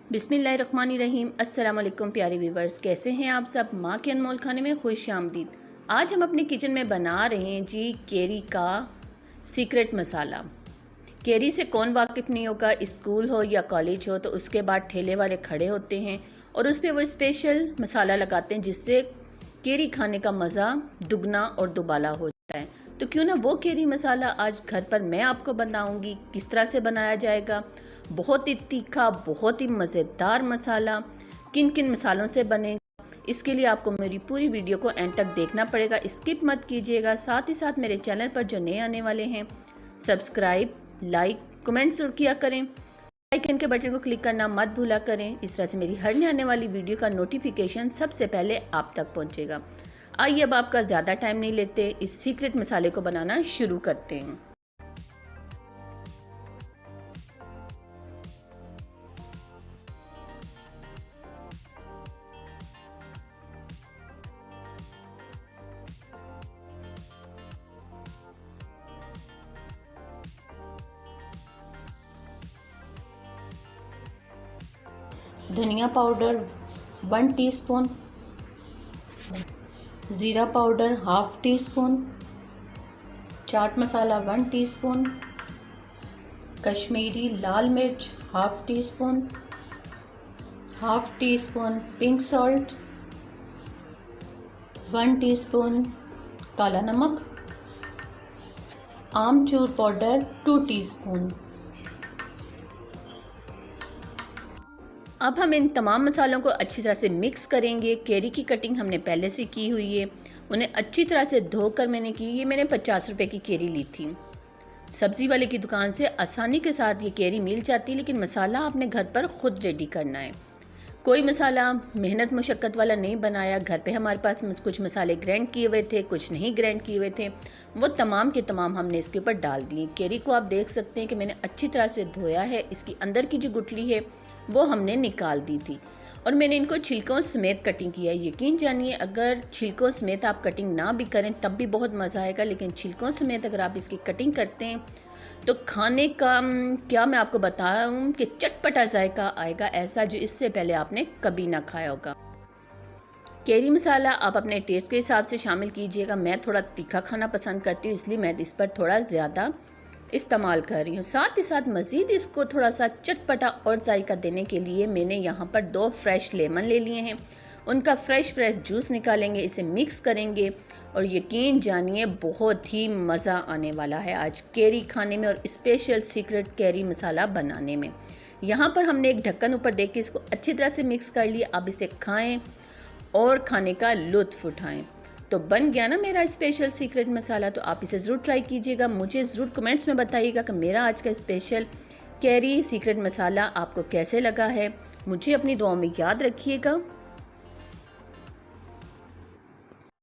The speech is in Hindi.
बिस्मिल्लाहिर्रहमानिर्रहीम। अस्सलाम वालेकुम प्यारे व्यूवर्स, कैसे हैं आप सब। माँ के अनमोल खाने में खुश आमदीद। आज हम अपने किचन में बना रहे हैं जी केरी का सीक्रेट मसाला। केरी से कौन वाकिफ़ नहीं होगा, स्कूल हो या कॉलेज हो तो उसके बाद ठेले वाले खड़े होते हैं और उस पर वो स्पेशल मसाला लगाते हैं जिससे केरी खाने का मज़ा दुगना और दुबाला हो जाता है। तो क्यों ना वो केरी मसाला आज घर पर मैं आपको बताऊंगी किस तरह से बनाया जाएगा। बहुत ही तीखा, बहुत ही मज़ेदार मसाला किन किन मसालों से बनेगा, इसके लिए आपको मेरी पूरी वीडियो को एंड तक देखना पड़ेगा, स्किप मत कीजिएगा। साथ ही साथ मेरे चैनल पर जो नए आने वाले हैं सब्सक्राइब, लाइक, कमेंट ज़रूर किया करें। आइकन के बटन को क्लिक करना मत भूला करें, इस तरह से मेरी हर नई आने वाली वीडियो का नोटिफिकेशन सबसे पहले आप तक पहुंचेगा। आइए अब आपका ज़्यादा टाइम नहीं लेते, इस सीक्रेट मसाले को बनाना शुरू करते हैं। धनिया पाउडर 1 टीस्पून, ज़ीरा powder 1/2 teaspoon, chaat masala 1 teaspoon, Kashmiri लाल मिर्च 1/2 teaspoon, 1/2 teaspoon pink salt, 1 teaspoon काला नमक, आमचूर पाउडर 2 टीस्पून। अब हम इन तमाम मसालों को अच्छी तरह से मिक्स करेंगे। केरी की कटिंग हमने पहले से की हुई है, उन्हें अच्छी तरह से धोकर मैंने की। ये मैंने 50 रुपए की केरी ली थी। सब्ज़ी वाले की दुकान से आसानी के साथ ये केरी मिल जाती है, लेकिन मसाला आपने घर पर ख़ुद रेडी करना है। कोई मसाला मेहनत मुशक्क़त वाला नहीं बनाया। घर पे हमारे पास कुछ मसाले ग्राइंड किए हुए थे, कुछ नहीं ग्राइंड किए हुए थे, वो तमाम के तमाम हमने इसके ऊपर डाल दिए। केरी को आप देख सकते हैं कि मैंने अच्छी तरह से धोया है। इसकी अंदर की जो गुठली है वो हमने निकाल दी थी और मैंने इनको छिलकों समेत कटिंग किया है। यकीन जानिए, अगर छिलकों समेत आप कटिंग ना भी करें तब भी बहुत मज़ा आएगा, लेकिन छिलकों समेत अगर आप इसकी कटिंग करते हैं तो खाने का क्या मैं आपको बताऊं कि चटपटा जायका आएगा, ऐसा जो इससे पहले आपने कभी ना खाया होगा। केरी मसाला आप अपने टेस्ट के हिसाब से शामिल कीजिएगा। मैं थोड़ा तीखा खाना पसंद करती हूँ, इसलिए मैं इस पर थोड़ा ज़्यादा इस्तेमाल कर रही हूँ। साथ ही साथ मज़ीद इसको थोड़ा सा चटपटा और जायका देने के लिए मैंने यहाँ पर 2 फ्रेश लेमन ले लिए हैं। उनका फ्रेश जूस निकालेंगे, इसे मिक्स करेंगे और यकीन जानिए बहुत ही मज़ा आने वाला है आज केरी खाने में और स्पेशल सीक्रेट केरी मसाला बनाने में। यहाँ पर हमने एक ढक्कन ऊपर देख के इसको अच्छी तरह से मिक्स कर लिया। अब इसे खाएँ और खाने का लुत्फ़ उठाएँ। तो बन गया ना मेरा स्पेशल सीक्रेट मसाला। तो आप इसे ज़रूर ट्राई कीजिएगा। मुझे ज़रूर कमेंट्स में बताइएगा कि मेरा आज का स्पेशल केरी सीक्रेट मसाला आपको कैसे लगा है। मुझे अपनी दुआओं में याद रखिएगा।